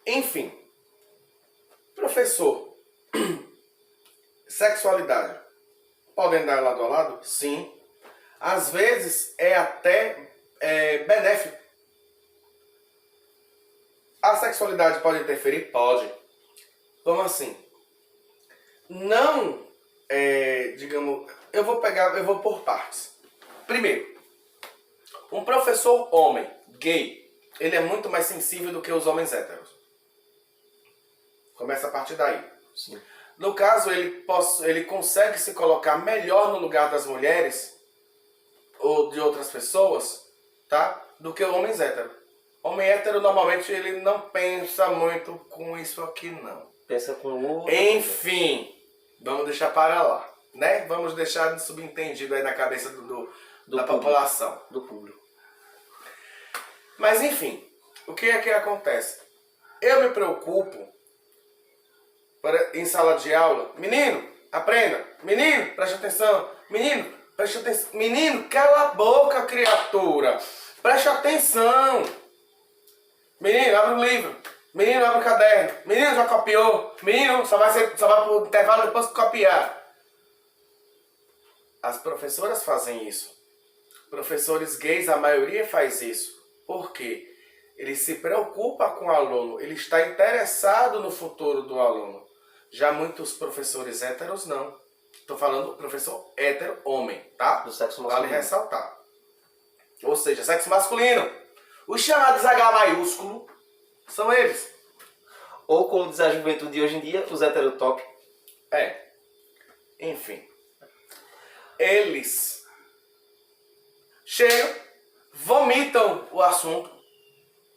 Enfim, professor, sexualidade, podem andar lado a lado? Sim. Às vezes é até benéfico. A sexualidade pode interferir? Pode. Como assim? Não, digamos, eu vou por partes. Primeiro, um professor homem, gay, ele é muito mais sensível do que os homens héteros. Começa a partir daí. Sim. No caso, ele consegue se colocar melhor no lugar das mulheres ou de outras pessoas, tá? Do que homens héteros. Homem hétero, normalmente, ele não pensa muito com isso aqui, não. Pensa com outra Enfim, vamos deixar para lá, né? Vamos deixar subentendido aí na cabeça da público, população. do público. Mas, enfim, o que é que acontece? Eu me preocupo em sala de aula. Menino, aprenda. Menino, preste atenção. Menino, preste atenção. Menino, cala a boca, criatura. Preste atenção. Menino, abre o livro. Menino, abre o caderno. Menino, já copiou. Menino, só vai pro intervalo depois que copiar. As professoras fazem isso. Professores gays, a maioria faz isso. Por quê? Ele se preocupa com o aluno. Ele está interessado no futuro do aluno. Já muitos professores héteros, não. Estou falando professor hétero, homem, tá? Do sexo masculino. Vale ressaltar. Ou seja, sexo masculino. Os chamados H maiúsculo são eles. Ou como diz a juventude de hoje em dia, os heterotop. Enfim. Eles chegam, vomitam o assunto,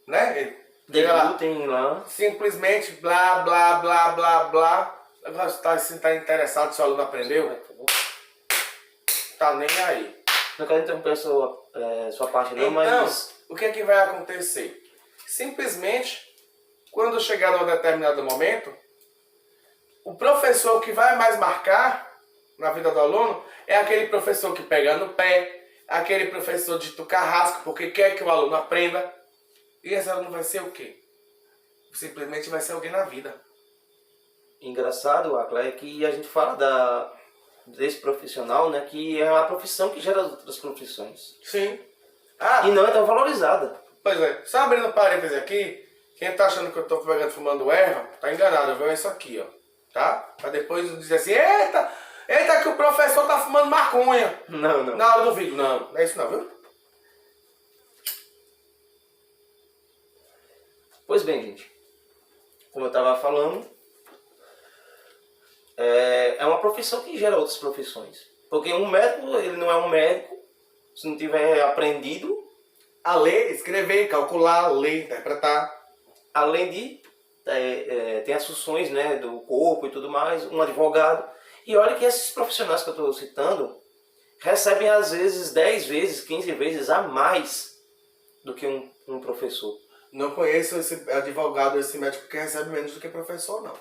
né? Debutem lá. Simplesmente blá, blá, blá, blá, blá. Agora você tá interessado se o aluno aprendeu? Tá nem aí. Não quero interromper sua parte não, Então, mas... o que é que vai acontecer? Simplesmente, quando chegar num determinado momento, o professor que vai mais marcar na vida do aluno é aquele professor que pega no pé, aquele professor de carrasco porque quer que o aluno aprenda. E esse aluno vai ser o quê? Simplesmente vai ser alguém na vida. Engraçado, Acla, é que a gente fala desse profissional, né, que é a profissão que gera as outras profissões. Sim. E não é tão valorizada. Pois é. Só abrindo parênteses aqui, quem tá achando que eu tô fumando erva, tá enganado, viu? É isso aqui, ó. Tá? Pra depois dizer assim, eita que o professor tá fumando maconha. Não. Na hora do vídeo. Não é isso não, viu? Pois bem, gente. Como eu estava falando, é uma profissão que gera outras profissões. Porque um médico, ele não é um médico se não tiver aprendido A ler, escrever, calcular, ler, interpretar. Além de ter as funções, né, do corpo e tudo mais, um advogado. E olha que esses profissionais que eu estou citando recebem às vezes 10 vezes, 15 vezes a mais do que um professor. Não conheço esse advogado, esse médico que recebe menos do que professor, não.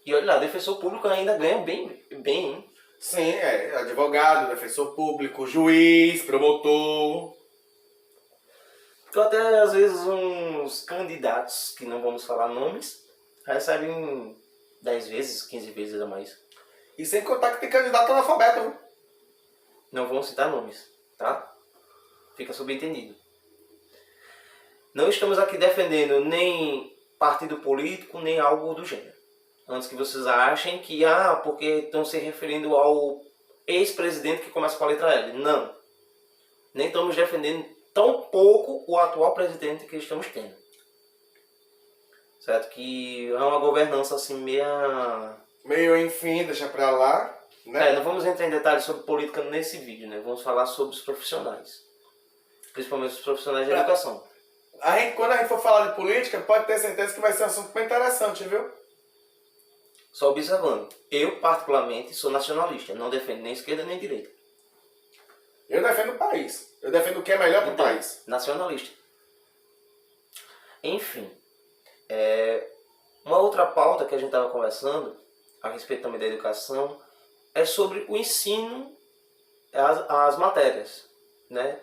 E olha lá, defensor público ainda ganha bem, hein? Sim, advogado, defensor público, juiz, promotor. Então até às vezes uns candidatos, que não vamos falar nomes, recebem 10 vezes, 15 vezes a mais. E sem contar que tem candidato analfabeto, viu? Não vamos citar nomes, tá? Fica subentendido. Não estamos aqui defendendo nem partido político, nem algo do gênero. Antes que vocês achem que, porque estão se referindo ao ex-presidente que começa com a letra L. Não. Nem estamos defendendo tão pouco o atual presidente que estamos tendo. Certo? Que é uma governança assim Meio enfim, deixa pra lá, né? não vamos entrar em detalhes sobre política nesse vídeo, né? Vamos falar sobre os profissionais. Principalmente os profissionais de educação. Quando a gente for falar de política, pode ter certeza que vai ser um assunto bem interessante, viu? Só observando. Eu, particularmente, sou nacionalista. Não defendo nem esquerda nem direita. Eu defendo o país. Eu defendo o que é melhor para o país. Nacionalista. Enfim. Uma outra pauta que a gente estava conversando, a respeito também da educação, é sobre o ensino, as matérias, né?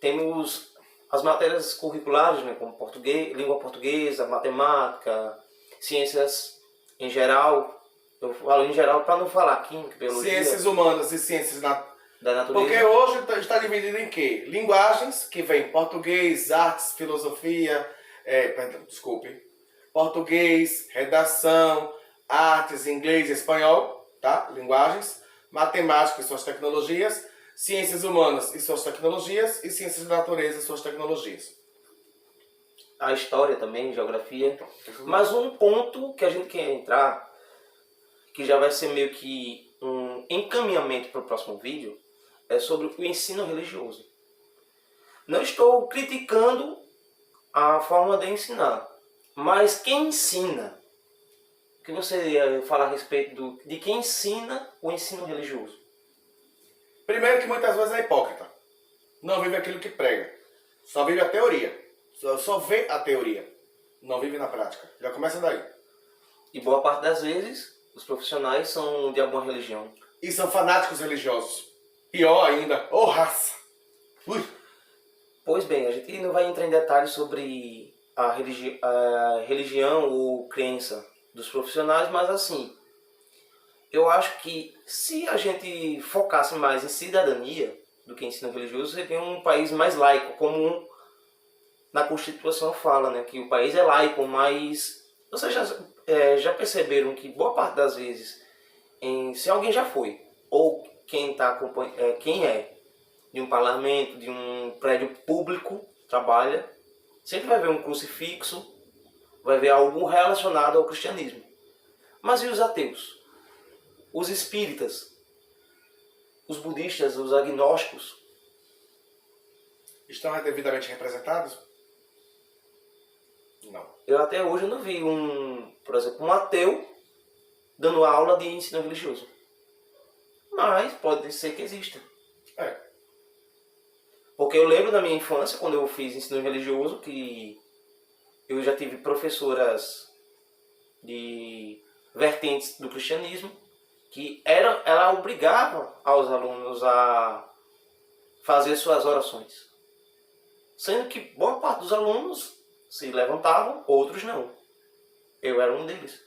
Temos as matérias curriculares, né, como português, língua portuguesa, matemática, ciências em geral. Eu falo em geral para não falar química, biologia, Ciências humanas e ciências da natureza. Porque hoje está dividido em quê? Linguagens, que vem português, artes, filosofia, português, redação, artes, inglês e espanhol, tá? Linguagens, matemática e suas tecnologias, ciências humanas e suas tecnologias e ciências da natureza e suas tecnologias. A história também, geografia. Mas um ponto que a gente quer entrar, que já vai ser meio que um encaminhamento para o próximo vídeo, é sobre o ensino religioso. Não estou criticando a forma de ensinar, mas quem ensina? O que você ia falar a respeito de quem ensina o ensino religioso? Primeiro que muitas vezes é hipócrita. Não vive aquilo que prega. Só vive a teoria. Só vê a teoria. Não vive na prática. Já começa daí. E boa parte das vezes, os profissionais são de alguma religião. E são fanáticos religiosos. Pior ainda, ô raça. Ui. Pois bem, a gente não vai entrar em detalhes sobre a religião ou crença dos profissionais, mas assim, eu acho que se a gente focasse mais em cidadania do que em ensino religioso, seria um país mais laico, como na Constituição fala, né, que o país é laico, mas vocês já perceberam que boa parte das vezes, se alguém já foi, ou quem é de um parlamento, de um prédio público, trabalha, sempre vai ver um crucifixo, vai ver algo relacionado ao cristianismo. Mas e os ateus? Os espíritas? Os budistas? Os agnósticos? Estão devidamente representados? Não. Eu até hoje não vi por exemplo, um ateu dando aula de ensino religioso. Mas pode ser que exista. É. Porque eu lembro da minha infância, quando eu fiz ensino religioso, que eu já tive professoras de vertentes do cristianismo, que ela obrigava aos alunos a fazer suas orações. Sendo que boa parte dos alunos se levantavam, outros não. Eu era um deles.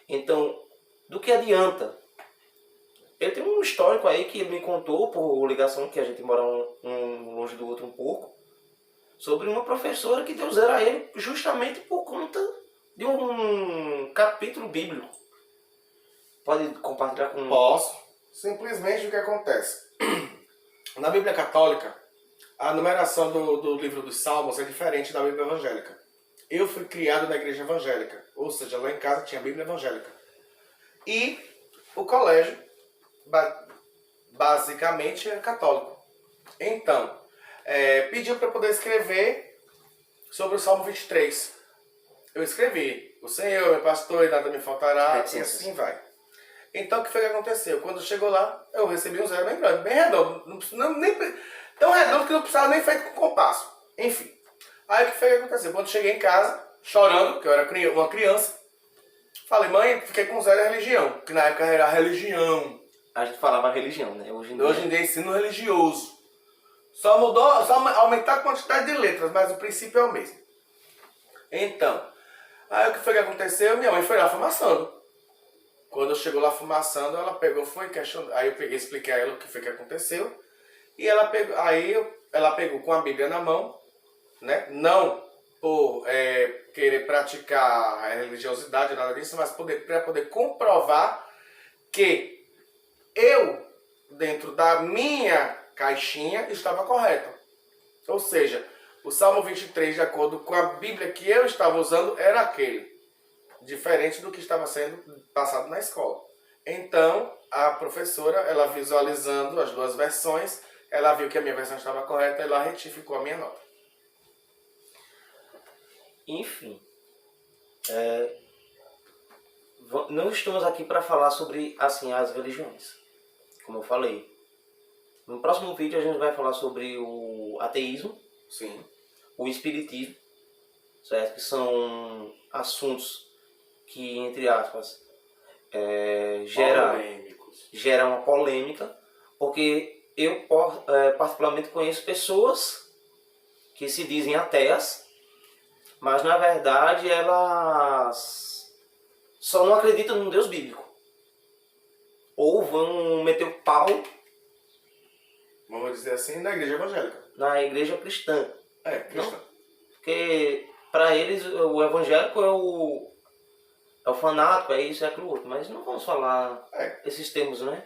Então, do que adianta? Eu tenho um histórico aí que ele me contou, por ligação, que a gente mora um longe do outro um pouco, sobre uma professora que deu zero a ele justamente por conta de um capítulo bíblico. Pode compartilhar com... Posso. Simplesmente o que acontece. Na Bíblia Católica, a numeração do livro dos Salmos é diferente da Bíblia Evangélica. Eu fui criado na igreja evangélica, ou seja, lá em casa tinha a Bíblia Evangélica. E o colégio, basicamente, é católico. Então, pediu para poder escrever sobre o Salmo 23. Eu escrevi: o Senhor, meu pastor, e nada me faltará, e assim vai. Então, o que foi que aconteceu? Quando chegou lá, eu recebi um zero bem grande, bem redondo. Tão redondo que não precisava nem feito com compasso. Enfim. Aí, o que foi que aconteceu? Quando cheguei em casa, chorando, que eu era uma criança, falei: mãe, fiquei com zero em religião, que na época era religião. A gente falava religião, né? Hoje em dia é ensino religioso. Só aumentar a quantidade de letras, mas o princípio é o mesmo. Então, aí o que foi que aconteceu? Minha mãe foi lá fumaçando. Quando chegou lá fumaçando, ela pegou, foi questionar. Aí eu expliquei a ela o que foi que aconteceu. E ela pegou com a Bíblia na mão, né? Não por querer praticar a religiosidade, nada disso, mas para poder comprovar que eu, dentro da minha caixinha, estava correto. Ou seja, o Salmo 23, de acordo com a Bíblia que eu estava usando, era aquele. Diferente do que estava sendo passado na escola. Então, a professora, ela visualizando as duas versões, ela viu que a minha versão estava correta e ela retificou a minha nota. Enfim. Não estamos aqui para falar sobre assim, as religiões. Como eu falei. No próximo vídeo a gente vai falar sobre o ateísmo. Sim. O espiritismo. Certo? Que são assuntos que, entre aspas, gera uma polêmica. Porque eu particularmente conheço pessoas que se dizem ateias, mas na verdade elas só não acreditam num Deus bíblico. Ou vão meter o pau Vamos dizer assim, na igreja evangélica. na igreja cristã. É, cristã. Porque para eles o evangélico é o fanático, é isso, é aquilo outro. Mas não vamos falar esses termos, né?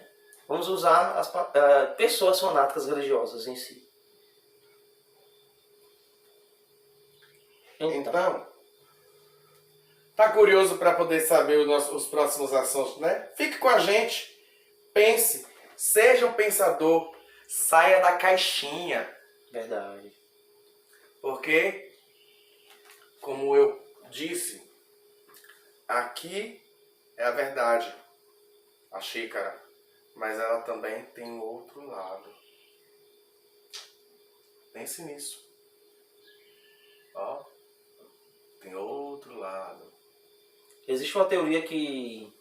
Vamos usar as pessoas fanáticas religiosas em si. Então, tá curioso para poder saber os próximos assuntos, né? Fique com a gente, pense, seja um pensador, saia da caixinha. Verdade. Porque, como eu disse, aqui é a verdade, a xícara, mas ela também tem um outro lado. Pense nisso. Ó, tem outro lado. Existe uma teoria que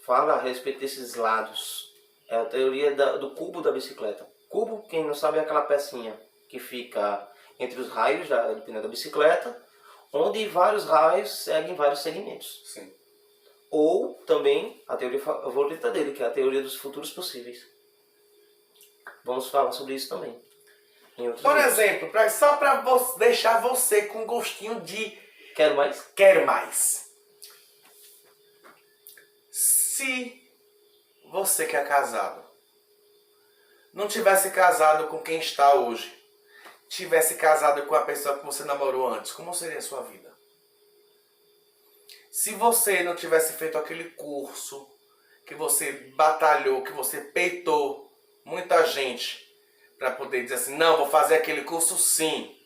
fala a respeito desses lados. É a teoria do cubo da bicicleta. Cubo, quem não sabe, é aquela pecinha que fica entre os raios do pneu da bicicleta, onde vários raios seguem vários segmentos. Sim. Ou também a teoria favorita dele, que é a teoria dos futuros possíveis. Vamos falar sobre isso também. Por exemplo, só para deixar você com gostinho de quero mais? Quero mais. Se você que é casado não tivesse casado com quem está hoje, tivesse casado com a pessoa que você namorou antes, como seria a sua vida? Se você não tivesse feito aquele curso, que você batalhou, que você peitou muita gente para poder dizer assim, não, vou fazer aquele curso sim,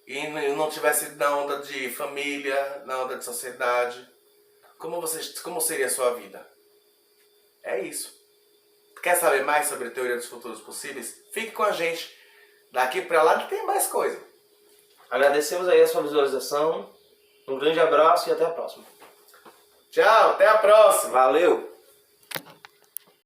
e não tivesse na onda de família, na onda de sociedade, como seria a sua vida? É isso. Quer saber mais sobre a teoria dos futuros possíveis? Fique com a gente. Daqui para lá tem mais coisa. Agradecemos aí a sua visualização. Um grande abraço e até a próxima. Tchau, até a próxima. Valeu!